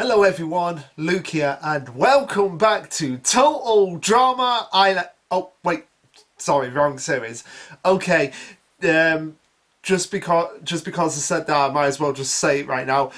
Hello everyone, Luke here, and welcome back to Total Drama Island. Oh wait, sorry, wrong series. Okay, just because I said that, I might as well just say it right now.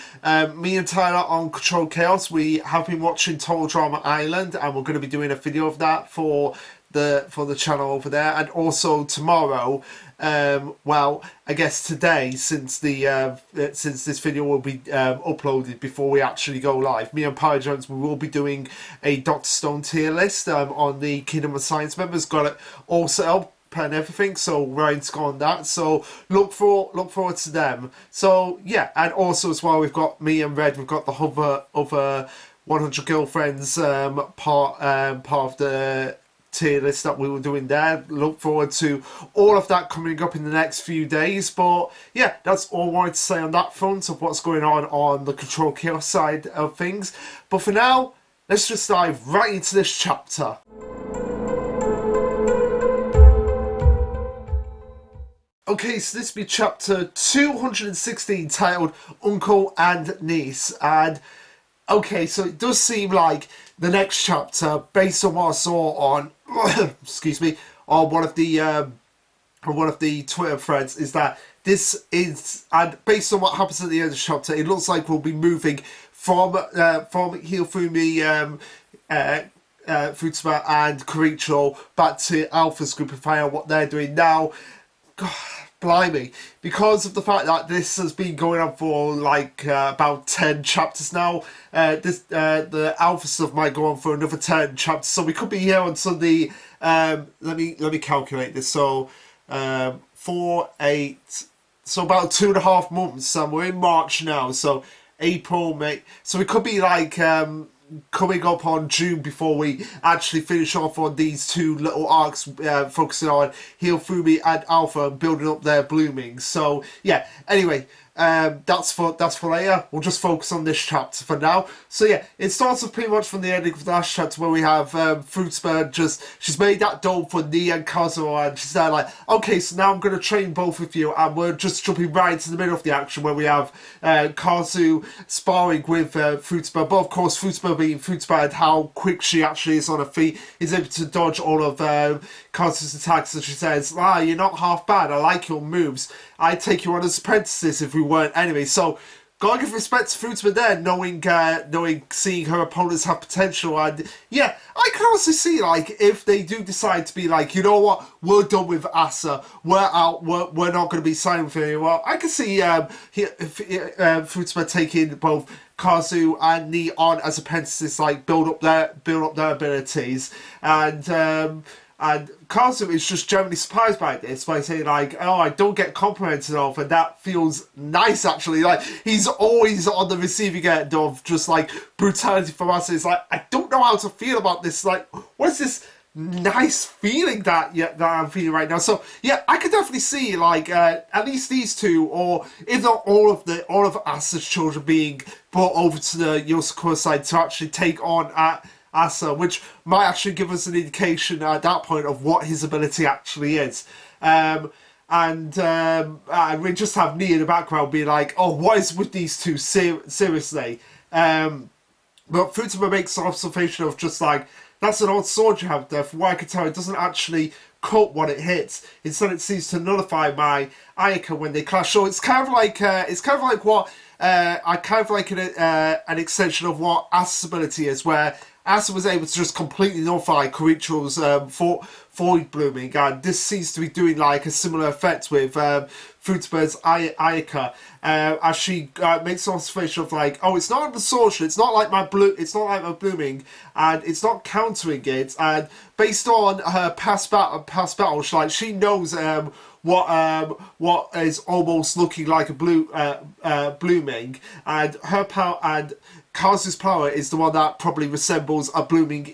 Me and Tyler on Control Chaos, we have been watching Total Drama Island, and we're going to be doing a video of that for the channel over there, and also tomorrow. Well, I guess today, since this video will be uploaded before we actually go live, me and Pyro Jones, we will be doing a Dr. Stone tier list on the Kingdom of Science members. Got it all set up and everything, so we're going to go on that. So look forward to them. So yeah, and also as well, we've got me and Red. We've got the other 100 Girlfriends part of the tier list that we were doing there. Look forward to all of that coming up in the next few days. But yeah, that's all I wanted to say on that front of what's going on the Control Chaos side of things. But for now, let's just dive right into this chapter. Okay, so this will be chapter 216, titled Uncle and Niece. And okay, so it does seem like the next chapter, based on what I saw on excuse me, on one of the Twitter threads, is that this is, and based on what happens at the end of the chapter, it looks like we'll be moving from Hifumi, Futsuma and Koricho back to Alpha's group and find out what they're doing now. God, blimey, because of the fact that this has been going on for like about 10 chapters now, the Alpha stuff might go on for another 10 chapters, so we could be here until the let me calculate this. So 4, 8, so about 2.5 months, and we're in March now, so April, May, so we could be like coming up on June before we actually finish off on these two little arcs, focusing on Hifumi and Alpha and building up their blooming. So yeah, anyway, that's for later. We'll just focus on this chapter for now. So yeah, it starts off pretty much from the ending of the last chapter, where we have Fruitsbird she's made that dome for Ni and Kazuo, and she's there like, okay, so now I'm going to train both of you, and we're just jumping right into the middle of the action where we have Kazu sparring with Fruitsbird, but of course Fruitsbird being Fruitsbird, how quick she actually is on her feet, is able to dodge all of Kazu's attacks, and she says, you're not half bad, I like your moves, I'd take you on as apprentices if we weren't anyway. So gotta give respect to Fruitsbird there, seeing her opponents have potential. And yeah, I can also see, like, if they do decide to be like, you know what, we're done with Asa, we're out, we're not going to be signing with anyone, I can see Fruitsbird taking both Kazu and Ni on as apprentices, like build up their abilities. And Kazu is just generally surprised by this, by saying like, oh, I don't get complimented of, and that feels nice actually. Like, he's always on the receiving end of just like brutality from us. It's like, I don't know how to feel about this. Like, what is this nice feeling that I'm feeling right now? So yeah, I could definitely see like at least these two, or if not all of Asa's children, being brought over to the Yozakura side to actually take on Asa, which might actually give us an indication at that point of what his ability actually is. And we just have Ni in the background being like, oh, what is with these two, seriously? But Futsuma makes an observation of just like, that's an odd sword you have there. From what I can tell, it doesn't actually cut what it hits. Instead, it seems to nullify my Ayaka when they clash. So it's kind of like what I kind of like an extension of what Asa's ability is, where Asa was able to just completely nullify Koricho's void blooming, and this seems to be doing like a similar effect with Fruitsbird's Ayaka, as she makes an observation of like, oh, it's not the sorcery, it's not like my blooming, and it's not countering it. And based on her past battle, she knows what is almost looking like a blooming, and her power, and Kazu's power is the one that probably resembles a blooming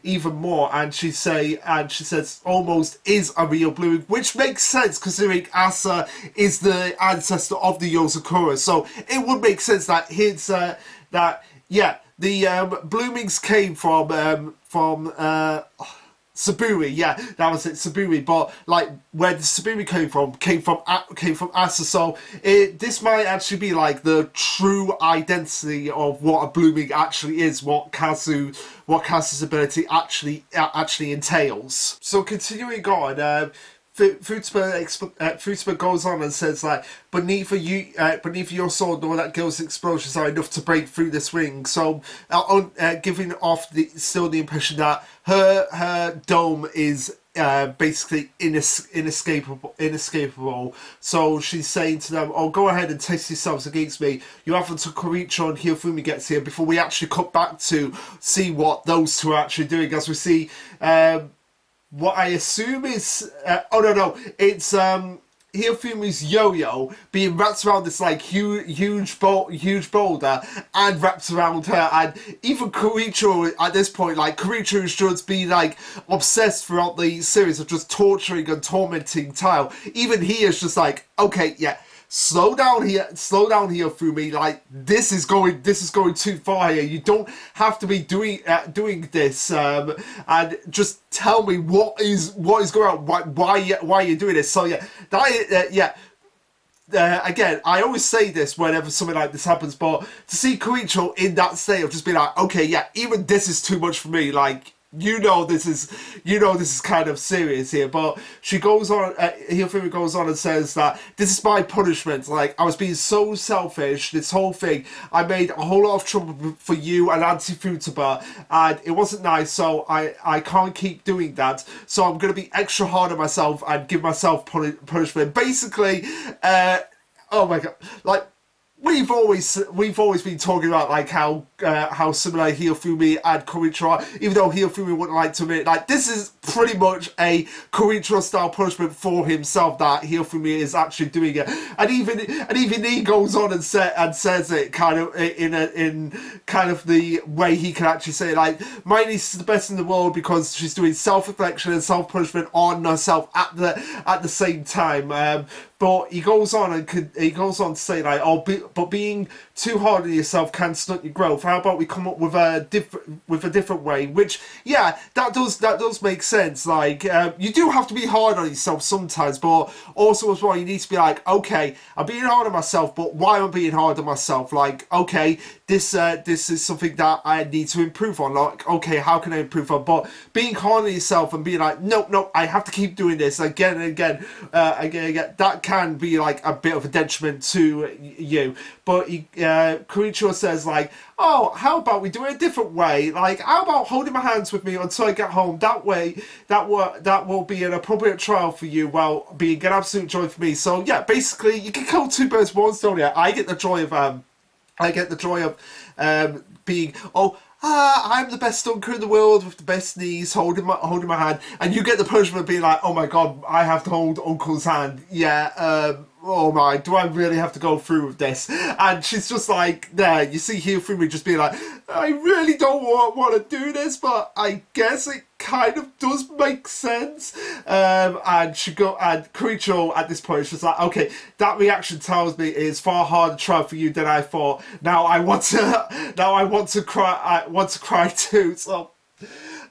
even more, and she says almost is a real blooming, which makes sense considering Asa is the ancestor of the Yozakura. So it would make sense that his the bloomings came from Saburi, yeah, that was it, Saburi. But like where the Saburi came from Asa. So this might actually be like the true identity of what a blooming actually is, what Kazu's ability actually entails. So continuing on. Futsuma goes on and says like, beneath your sword, all that girl's explosions are enough to break through this ring. So, giving off the impression that her dome is basically inescapable. So she's saying to them, "Oh, go ahead and test yourselves against me. You have until Koricho and Hifumi gets here before we actually cut back to see what those two are actually doing." As we see. What I assume is oh no, it's Hiyofumi's yo-yo being wrapped around this like huge boulder and wrapped around her, and even Koricho at this point, like Koricho is just being like obsessed throughout the series of just torturing and tormenting Tile. Even he is just like, okay, yeah, slow down here, Fumi. Like this is going too far here. You don't have to be doing this. And just tell me what is going on. Why are you doing this? So yeah, again, I always say this whenever something like this happens, but to see Koicho in that state of just being like, okay, yeah, even this is too much for me. Like, this is kind of serious here. But she goes on, Hifumi goes on and says that this is my punishment. Like, I was being so selfish, this whole thing. I made a whole lot of trouble for you and Auntie Futaba, and it wasn't nice, so I can't keep doing that. So I'm going to be extra hard on myself and give myself punishment. Basically, oh my god, like, we've always been talking about like how similar Hifumi and Koichiro are, even though Hifumi wouldn't like to admit. Like, this is pretty much a Koichiro style punishment for himself that Hifumi is actually doing it, and even he goes on and says it kind of in kind of the way he can actually say it, like, my niece is the best in the world because she's doing self-reflection and self-punishment on herself at the same time. But he goes on to say like, but being too hard on yourself can stunt your growth. How about we come up with a different way? Which, yeah, that does make sense. Like, you do have to be hard on yourself sometimes, but also as well, you need to be like, okay, I'm being hard on myself, but why am I being hard on myself? Like, okay, this is something that I need to improve on. Like, okay, how can I improve on? But being hard on yourself and being like, no, I have to keep doing this again and again, that can be like a bit of a detriment to you. But Koichiro says like, oh, how about we do it a different way? Like, how about holding my hands with me until I get home? That way, that will be an appropriate trial for you, while being an absolute joy for me. So yeah, basically, you can kill two birds with one stone here. I get the joy of being, oh, I'm the best dunker in the world with the best knees, holding my hand, and you get the punishment of being like, oh my god, I have to hold Uncle's hand. Yeah, oh my, do I really have to go through with this? And she's just like, there, you see Hifumi just being like, I really don't want to do this, but I guess it kind of does make sense. And Koichiro at this point is just like, okay, that reaction tells me it's far harder to try for you than I thought. Now I want to cry too. So,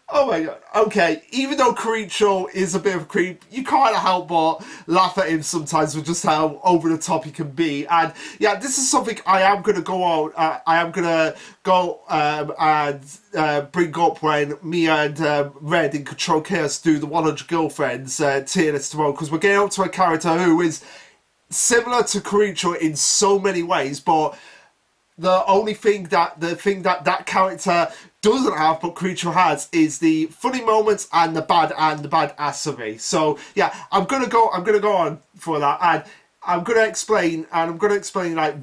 oh my god. Okay, even though Koichiro is a bit of a creep, you can't help but laugh at him sometimes with just how over the top he can be. And yeah, this is something I am going to go out. I am going to go and bring up when me and Red in Control Chaos do the 100 Girlfriends tier list tomorrow, because we're getting up to a character who is similar to Koichiro in so many ways, but the thing that character doesn't have but Koichiro has is the funny moments and the badassery. So yeah, I'm gonna go on for that, and I'm gonna explain like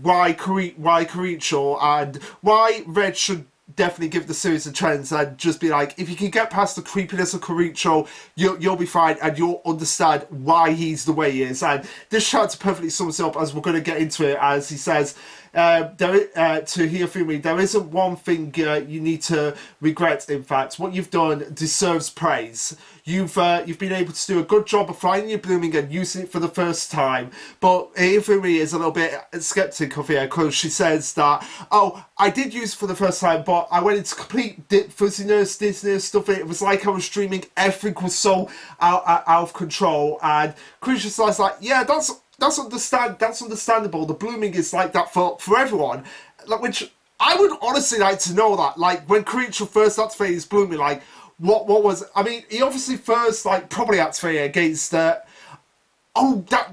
why Koichiro and why Red should definitely give the series a chance, and just be like, if you can get past the creepiness of Koichiro, you'll be fine, and you'll understand why he's the way he is. And this chapter perfectly sums it up, as we're going to get into it, as he says, to Hiyofumi, there isn't one thing you need to regret. In fact, what you've done deserves praise. You've been able to do a good job of finding your blooming and using it for the first time. But Hiyofumi is a little bit skeptic of it because she says that, oh, I did use it for the first time, but I went into complete fuzziness, dizziness, stuff. It was like I was dreaming. Everything was so out of control. And Creature's like, yeah, that's understandable. The blooming is like that for everyone. Like, which I would honestly like to know that. Like, when Creature first activated his blooming, like, what was? I mean, he obviously first like probably activated against. Oh, that.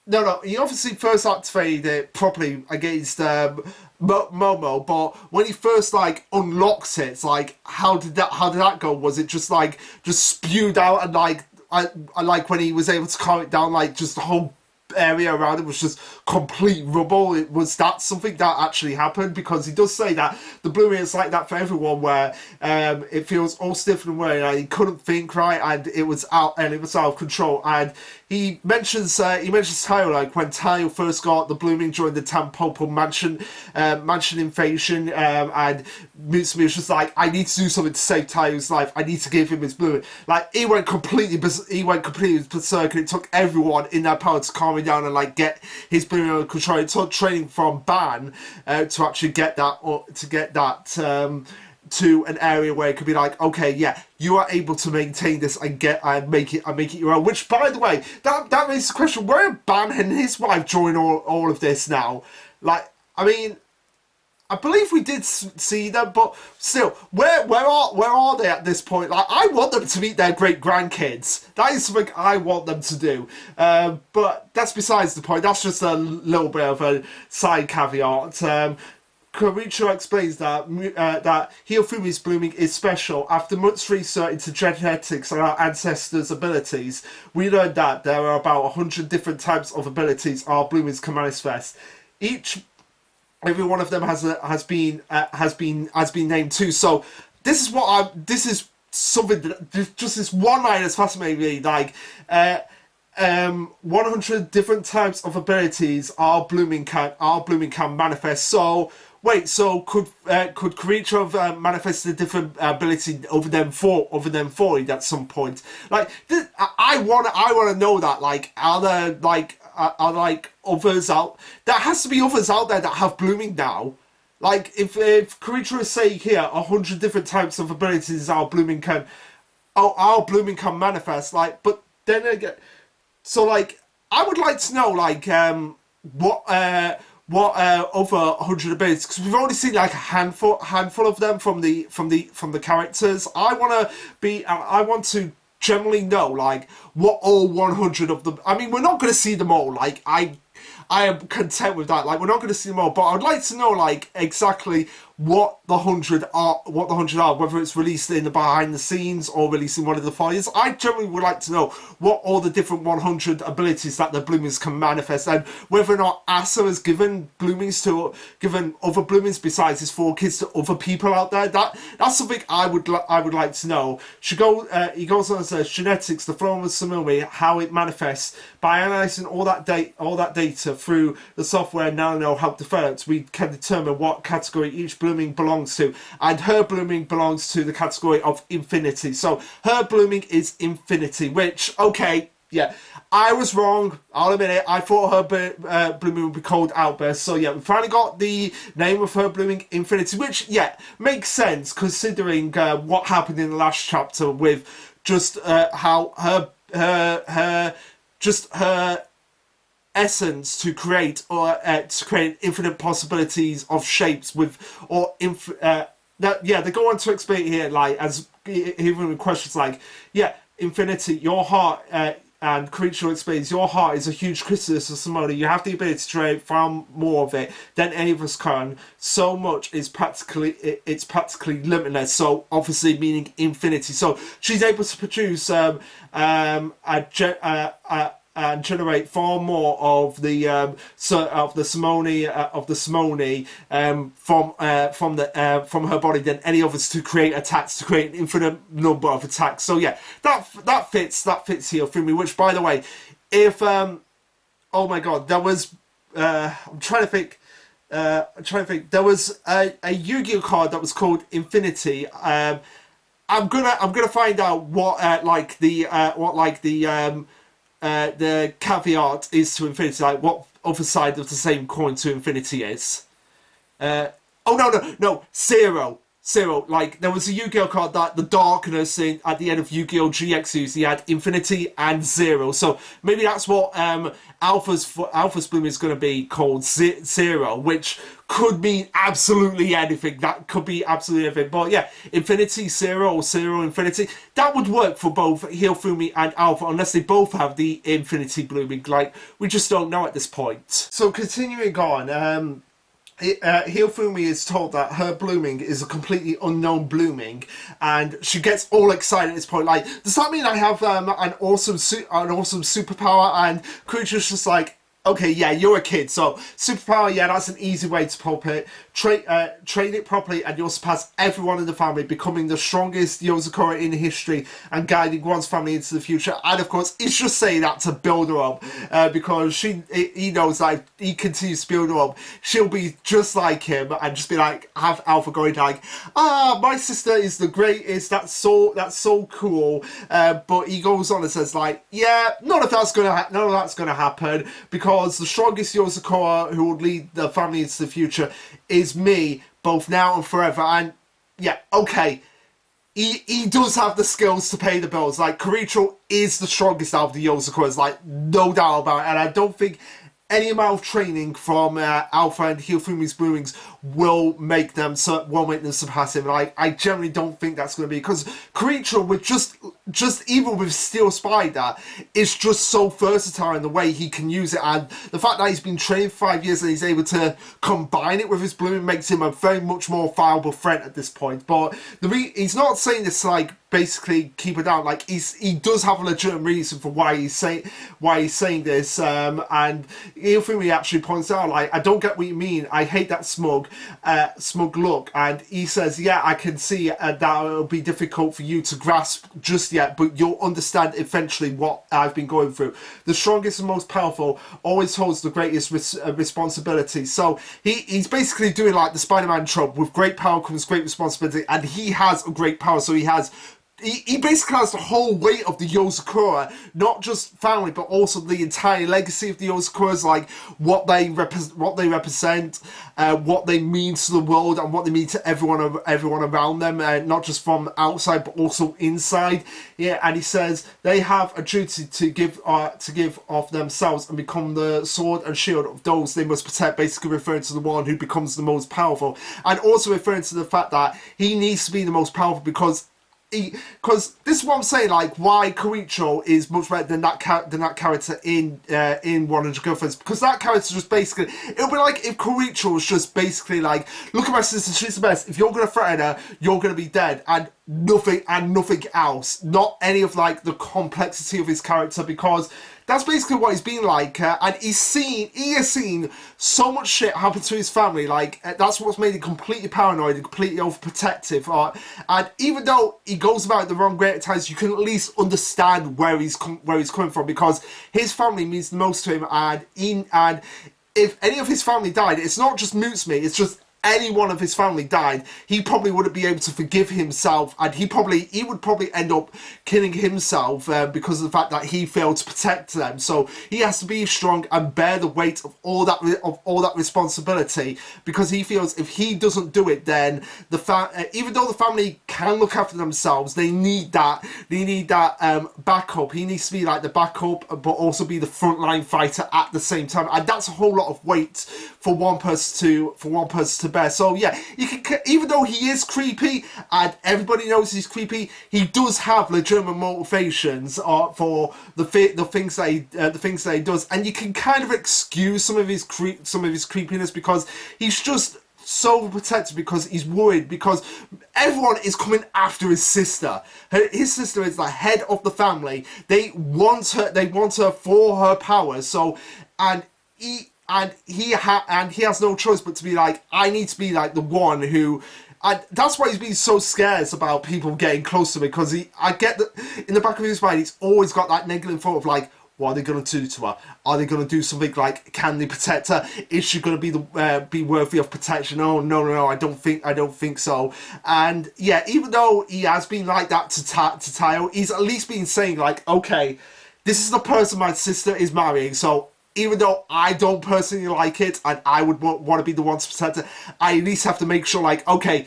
No. He obviously first activated it properly against Momo, but when he first like unlocked it, it's like how did that go? Was it just spewed out and I like when he was able to calm it down, like just the whole area around it was just complete rubble? Was that something that actually happened? Because he does say that the blooming is like that for everyone, where it feels all stiff and weird, and he couldn't think right, and it was out of control. And he mentions Tayo, like when Tayo first got the blooming during the Tampopo mansion invasion, and Mutsumi was just like, I need to do something to save Tayo's life. I need to give him his blooming. Like he went completely berserk, and it took everyone in their power to calm him down and like get his blooming under control. It took training from Ban to actually get that to an area where it could be like, okay, yeah, you are able to maintain this and make it your own. Which, by the way, that raises the question: where are Ban and his wife during all of this now? Like, I mean, I believe we did see them, but still, where are they at this point? Like, I want them to meet their great grandkids. That is something I want them to do. But that's besides the point. That's just a little bit of a side caveat. Karicho explains that Hiyofumi's blooming is special. After much research into genetics and our ancestors' abilities, we learned that there are about 100 different types of abilities our bloomings can manifest. Every one of them has been named too. So this is something that just this one line has fascinated me. Like 100 different types of abilities our blooming can manifest. So wait, so could creature have manifested a different ability over them 40 at some point? Like this, I want to know that. Like, are there like others out? There has to be others out there that have blooming now. Like if creature is saying here 100 different types of abilities our blooming can manifest. Like, but then again, so like I would like to know like what over 100 abilities, because we've only seen like a handful of them from the characters. I want to generally know like what all 100 of them. I mean, we're not going to see them all. Like I am content with that. Like, we're not going to see them all, but I'd like to know like exactly what the 100 are, whether it's released in the behind the scenes or released in one of the files. I generally would like to know what all the different 100 abilities that the bloomings can manifest, and whether or not Asa has given other bloomings besides his 4 kids to other people out there. That's something I would like to know. He goes on and says genetics, the flow of Samumi, how it manifests. By analysing all that data through the software Nano help developed, we can determine what category each blooming belongs to, and her blooming belongs to the category of infinity. So her blooming is infinity, which, okay, yeah, I was wrong, I'll admit it. I thought her blooming would be called Outburst. So yeah, we finally got the name of her blooming, Infinity, which, yeah, makes sense considering what happened in the last chapter with just how her essence to create infinite possibilities of shapes with they go on to explain here, like, as even with questions like, yeah, infinity, your heart, and creature explains your heart is a huge chrysalis of Simona. You have the ability to create far more of it than any of us can. So much is practically limitless. So obviously meaning infinity. So she's able to produce and generate far more of the Simone from her body than any of us to create attacks, to create an infinite number of attacks. So yeah, that fits here for me. Which, by the way, if oh my god, that was I'm trying to think. I'm trying to think. There was a Yu-Gi-Oh card that was called Infinity. I'm gonna find out what the caveat is to Infinity, like what other side of the same coin to Infinity is. Uh, oh no, zero. Zero. Like there was a Yu-Gi-Oh card that the darkness in at the end of Yu-Gi-Oh GX he had infinity and zero. So maybe that's what Alpha's Bloom is going to be called, zero, which could mean absolutely anything. That could be absolutely anything. But yeah, infinity zero or zero infinity, that would work for both Hifumi and Alpha, unless they both have the infinity blooming. Like we just don't know at this point. So continuing on. Hifumi is told that her blooming is a completely unknown blooming, and she gets all excited at this point. Like, does that mean I have an awesome superpower? And Creature's just like, okay, yeah, you're a kid, so superpower, yeah, that's an easy way to pop it. Train it properly, and you'll surpass everyone in the family, becoming the strongest Yozakura in history and guiding one's family into the future. And of course, he's just saying that to build her up, because he knows that if he continues to build her up, she'll be just like him and just be like, have Alpha going like, my sister is the greatest. That's so cool. But he goes on and says like, yeah, none of that's gonna happen, because the strongest Yozakura who will lead the family into the future is me, both now and forever. And yeah, okay, he does have the skills to pay the bills. Like, Kiricho is the strongest out of the Yozakuras, like, no doubt about it. And I don't think any amount of training from Alpha and Hifumi's bloomings will make them surpass him. Like, I generally don't think that's going to be, because Kiricho, with just even with Steel Spider, is just so versatile in the way he can use it, and the fact that he's been trained for 5 years and he's able to combine it with his blooming makes him a very much more viable threat at this point. But he's not saying this like basically keep it down. Like, he does have a legitimate reason for why he's saying this, and Ifumi actually points out, like, I don't get what you mean. I hate that smug look. And he says, yeah, I can see that it'll be difficult for you to grasp just yet, but you'll understand eventually what I've been going through. The strongest and most powerful always holds the greatest responsibility. So he's basically doing like the Spider-Man trope: with great power comes great responsibility, and he has a great power, so he basically has the whole weight of the Yozakura, not just family, but also the entire legacy of the Yozakuras, like what they represent, what they mean to the world, and what they mean to everyone around them, not just from outside but also inside. Yeah, and he says they have a duty to give of themselves and become the sword and shield of those they must protect. Basically referring to the one who becomes the most powerful, and also referring to the fact that he needs to be the most powerful because this is what I'm saying, like, why Kiricho is much better than that character in 100 Girlfriends, because that character just basically, it would be like if Kiricho was just basically like, look at my sister, she's the best, if you're going to threaten her, you're going to be dead, and nothing else, not any of like the complexity of his character, because that's basically what he's been like, and he has seen so much shit happen to his family. Like, that's what's made him completely paranoid and completely overprotective. And even though he goes about it the wrong way at times, you can at least understand where he's coming from, because his family means the most to him. And if any of his family died, it's not just Mootsme, it's just any one of his family died, he probably wouldn't be able to forgive himself, and he would probably end up killing himself because of the fact that he failed to protect them. So he has to be strong and bear the weight of all that responsibility, because he feels if he doesn't do it, then even though the family can look after themselves, they need that backup. He needs to be like the backup, but also be the frontline fighter at the same time, and that's a whole lot of weight for one person to bear. So yeah, you can, even though he is creepy and everybody knows he's creepy, he does have legitimate motivations for the things that he does, and you can kind of excuse some of his creepiness, because he's just so protective, because he's worried, because everyone is coming after his sister. His sister is the head of the family. They want her for her powers. So, and he has no choice but to be like, I need to be like the one who, and that's why he's been so scared about people getting close to me, because I get that in the back of his mind he's always got that negative thought of like, What are they going to do to her? Are they going to do something like, can they protect her? Is she going to be worthy of protection? Oh no, I don't think so. And yeah, even though he has been like that to Tayo, he's at least been saying like, okay, this is the person my sister is marrying, so even though I don't personally like it and I would want to be the one to protect her, I at least have to make sure, like, okay,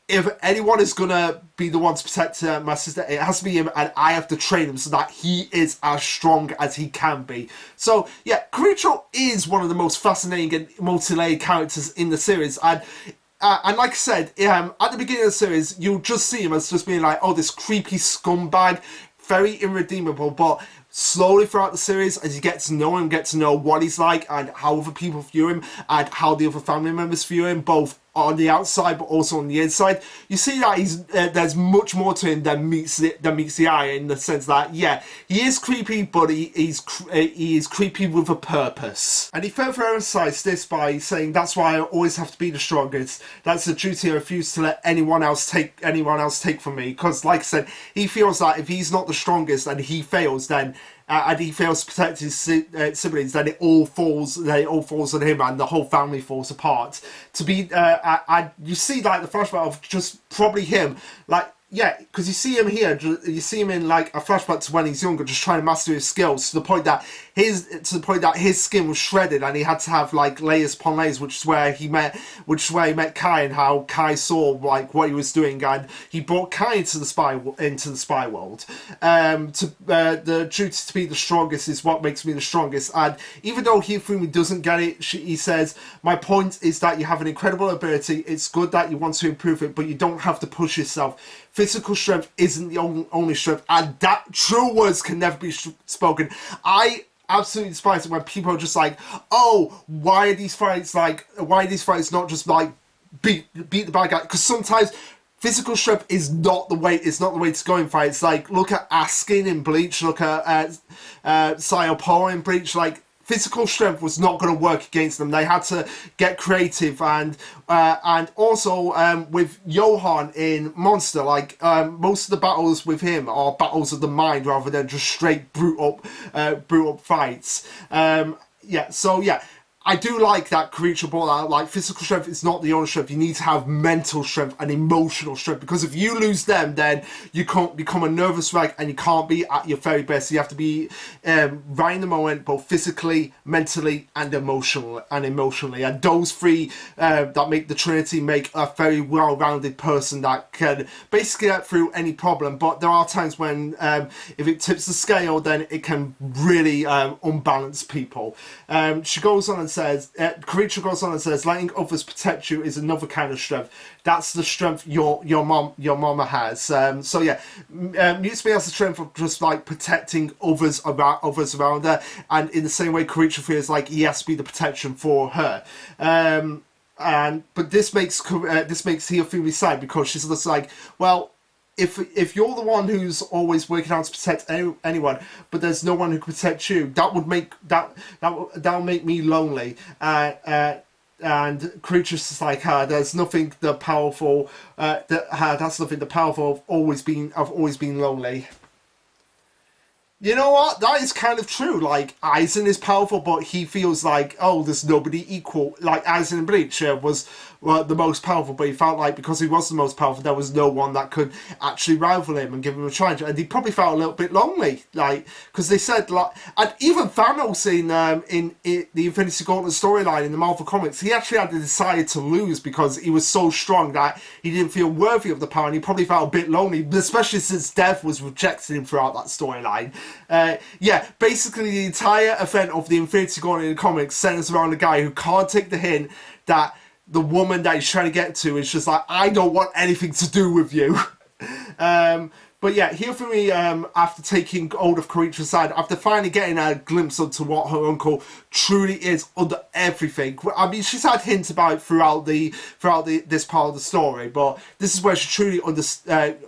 if anyone is gonna be the one to protect my sister, it has to be him, and I have to train him so that he is as strong as he can be. So yeah, Kiricho is one of the most fascinating and multi-layered characters in the series, and like I said, at the beginning of the series, you'll just see him as just being like, oh, this creepy scumbag, very irredeemable, but slowly throughout the series, as you get to know him, get to know what he's like and how other people view him and how the other family members view him, both on the outside but also on the inside, you see that there's much more to him than meets the eye, in the sense that, yeah, he is creepy, but he is creepy with a purpose. And he further emphasised this by saying, that's why I always have to be the strongest. That's a duty I refuse to let anyone else take from me. Because, like I said, he feels that if he's not the strongest and he fails, then and he fails to protect his siblings, then it all falls on him, and the whole family falls apart. To be, and you see like the flashback of just probably him, like, yeah, because you see him here, you see him in like a flashback to when he's younger, just trying to master his skills to the point that his skin was shredded, and he had to have like layers upon layers, which is where he met Kai, and how Kai saw like what he was doing, and he brought Kai into the spy world. The duty to be the strongest is what makes me the strongest, and even though Hifumi doesn't get it, he says, my point is that you have an incredible ability. It's good that you want to improve it, but you don't have to push yourself. Physical strength isn't the only strength, and that true words can never be spoken. I absolutely despise it when people are just like, oh, why are these fights not just like beat the bad guy? Because sometimes physical strength is not the way to go in fights. Like, look at Askin in Bleach, look at Sayopora in Bleach. Like, physical strength was not going to work against them. They had to get creative, and also with Johan in Monster, like most of the battles with him are battles of the mind rather than just straight brute up fights. I do like that Kiricho brought out, like, physical strength is not the only strength. You need to have mental strength and emotional strength, because if you lose them, then you can't become a nervous wreck and you can't be at your very best. You have to be right in the moment, both physically, mentally, and emotionally. And those three that make the Trinity make a very well-rounded person that can basically get through any problem. But there are times when if it tips the scale, then it can really unbalance people. She goes on and says, Kiricho goes on and says, letting others protect you is another kind of strength. That's the strength your mama has. So yeah, Mutsume has the strength of just like protecting others around her, and in the same way, Kiricho feels like he has to be the protection for her. But this makes Hifumi sad, because she's just like, well, if you're the one who's always working out to protect anyone, but there's no one who can protect you, that would make me lonely. And creatures just like her, there's nothing the powerful that's nothing the powerful have always been lonely. You know what? That is kind of true. Like, Aizen is powerful, but he feels like, oh, there's nobody equal. Like, Aizen in Bleach was the most powerful, but he felt like because he was the most powerful, there was no one that could actually rival him and give him a challenge. And he probably felt a little bit lonely, like, because they said, like, and even Thanos in the Infinity Gauntlet storyline in the Marvel Comics, he actually had the desire to lose because he was so strong that he didn't feel worthy of the power, and he probably felt a bit lonely, especially since Death was rejecting him throughout that storyline. Basically the entire event of the Infinity Gauntlet in the comics centers around a guy who can't take the hint that the woman that he's trying to get to is just like, I don't want anything to do with you. But yeah, Hifumi, after taking hold of Kiricho's side, after finally getting a glimpse into what her uncle truly is under everything. I mean, she's had hints about it throughout this part of the story, but this is where she truly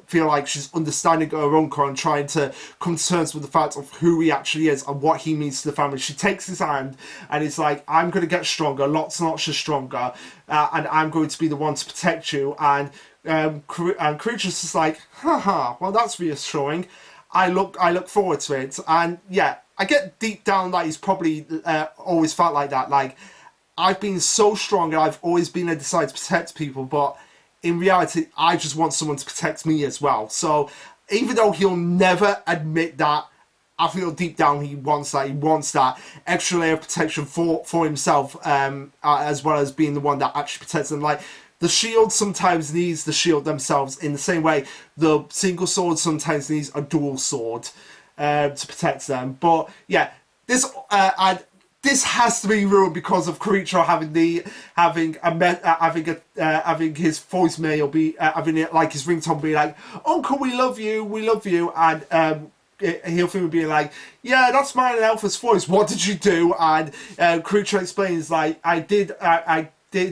feel like she's understanding her uncle and trying to come to terms with the fact of who he actually is and what he means to the family. She takes his hand and it's like, I'm going to get stronger, lots and lots stronger, and I'm going to be the one to protect you. And Kiricho's just like, haha, well, that's reassuring. I look forward to it. And yeah, I get deep down that he's probably always felt like that. Like, I've been so strong and I've always been decided to protect people, but in reality, I just want someone to protect me as well. So even though he'll never admit that, I feel deep down he wants that. He wants that extra layer of protection for himself, as well as being the one that actually protects them. Like, the shield sometimes needs the shield themselves in the same way the single sword sometimes needs a dual sword to protect them. But yeah, this has to be ruined because of Creature having his voicemail be having it like his ringtone be like, "Uncle, we love you," and he'll feel being like, "Yeah, that's mine and Alpha's voice. What did you do?" And Creature explains like, I did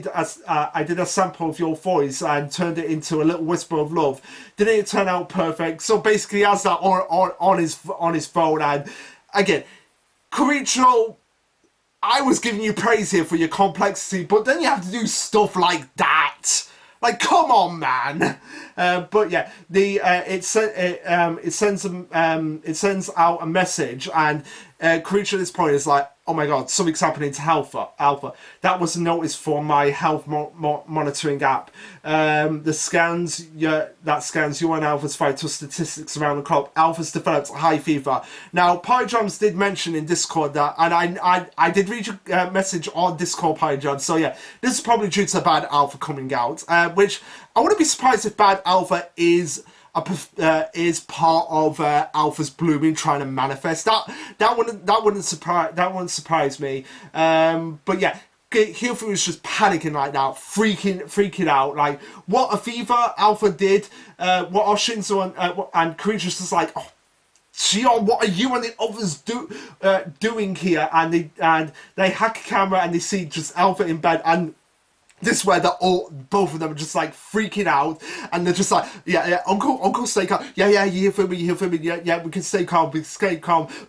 a sample of your voice and turned it into a little whisper of love. Didn't it turn out perfect? So basically, he has that on his phone. And again, Creature, I was giving you praise here for your complexity, but then you have to do stuff like that. Like, come on, man. But yeah, it sends out a message, and Creature at this point is like, "Oh my god, something's happening to Alpha. That was a notice for my health monitoring app. That scans you and Alpha's vital statistics around the clock. Alpha's developed high fever." Now, Pyjams did mention in Discord that, and I did read your message on Discord, Pyjams. So yeah, this is probably due to Bad Alpha coming out, which I wouldn't be surprised if Bad Alpha is part of Alpha's blooming, trying to manifest that wouldn't surprise me. But yeah, Hilfe was just panicking like that, freaking out. Like, what a fever Alpha did, what are Shinzo and Creature's just like, "Oh, Shion, what are you and the others doing here?" And they hack a camera and they see just Alpha in bed, and this is where both of them are just like freaking out, and they're just like, yeah, Uncle, stay calm. Yeah, you here for me. Yeah, we can stay calm.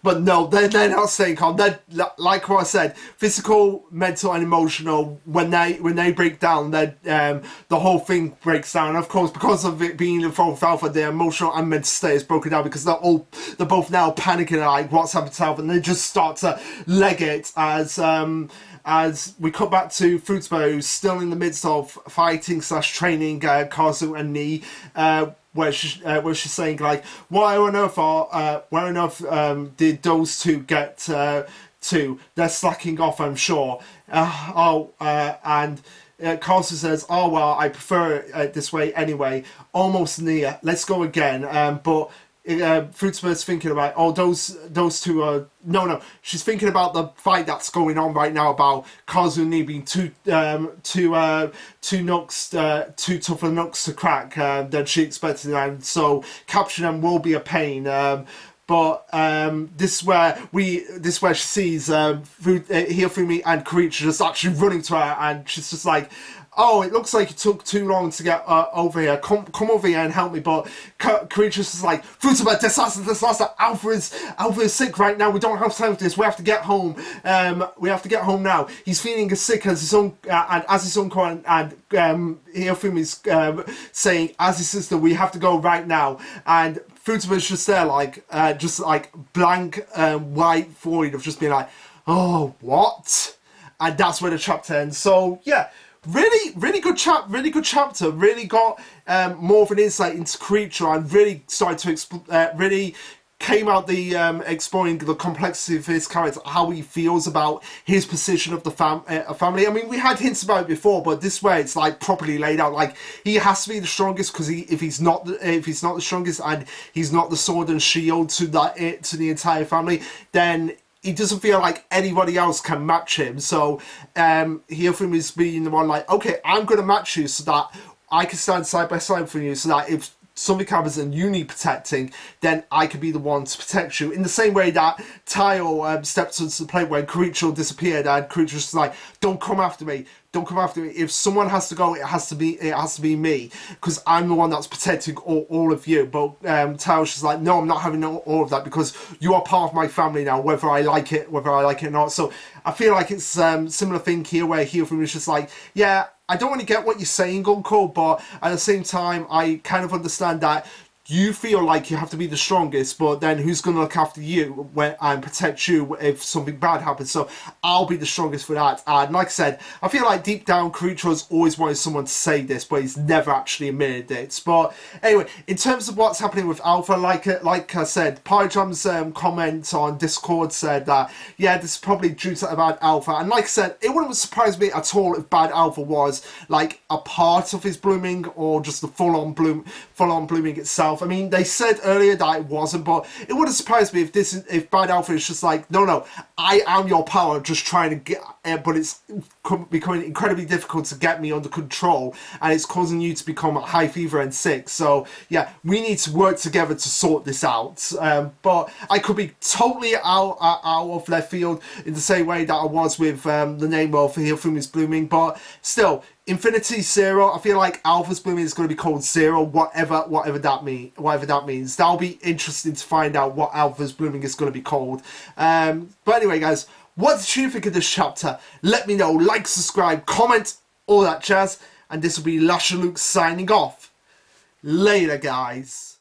But no, they're not staying calm. They're, like what I said, physical, mental, and emotional. When they break down, the whole thing breaks down. And of course, because of it being in front of Alpha, their emotional and mental state is broken down because they're both now panicking, like, what's happened to Alpha, and they just start to leg it as we cut back to Fruitsburg, who's still in the midst of fighting / training Kazu and Ni, where she's saying like, where on earth did those two get to? They're slacking off, I'm sure. And Kazu says, "Oh well, I prefer it this way anyway. Almost near. Let's go again." But Fruitsburg's thinking about, oh, those two are no. She's thinking about the fight that's going on right now about Kazu and Ni being too tough for nooks to crack than she expected, and so capturing them will be a pain. But this is where she sees Hirofumi and Creature just actually running to her, and she's just like, "Oh, it looks like it took too long to get over here. Come over here and help me." But Creature's just like, "Fruitsburg, disaster. Alpha is sick right now. We don't have time for this. We have to get home. We have to get home now. He's feeling as sick as his own and as his uncle and Hirofumi's saying as his sister. We have to go right now." And Fruitsburg's just there, like blank white void of just being like, "Oh, what?" And that's where the chapter ends. So yeah. Really good chapter. Really got more of an insight into Creature, and really started to really came out the exploring the complexity of his character, how he feels about his position of the family. I mean, we had hints about it before, but this way it's like properly laid out. Like, he has to be the strongest because if he's not the strongest and he's not the sword and shield to the entire family, then he doesn't feel like anybody else can match him. So Hirofumi is being the one like, okay, I'm going to match you so that I can stand side by side for you, so that if something happens and you need protecting, then I can be the one to protect you. In the same way that Tayo stepped onto the plate when Creature disappeared, and Creature was like, "Don't come after me. If someone has to go, it has to be me, because I'm the one that's protecting all of you." But Tao's just like, "No, I'm not having all of that, because you are part of my family now, whether I like it or not." So I feel like it's similar thing here, where Hirofumi is just like, "Yeah, I don't really get what you're saying, Uncle, but at the same time, I kind of understand that you feel like you have to be the strongest, but then who's going to look after you and protect you if something bad happens? So I'll be the strongest for that. And like I said, I feel like deep down, Kiricho's always wanted someone to say this, but he's never actually admitted it. But anyway, in terms of what's happening with Alpha, like I said, Pyjam's comment on Discord said that, yeah, this is probably due to Bad Alpha. And like I said, it wouldn't surprise me at all if Bad Alpha was like a part of his blooming or just the full-on blooming itself. I mean, they said earlier that it wasn't, but it wouldn't surprise me if Bad Alpha is just like, no, I am your power, just trying to get, but it's becoming incredibly difficult to get me under control, and it's causing you to become high fever and sick. So yeah, we need to work together to sort this out. But I could be totally out of left field in the same way that I was with the name of Hirofumi's blooming, but still, Infinity Zero, I feel like Alpha's blooming is going to be called Zero, whatever that means. That'll be interesting to find out what Alpha's blooming is going to be called. But anyway, guys, what did you think of this chapter? Let me know. Like, subscribe, comment, all that jazz. And this will be Lasherluke signing off. Later, guys.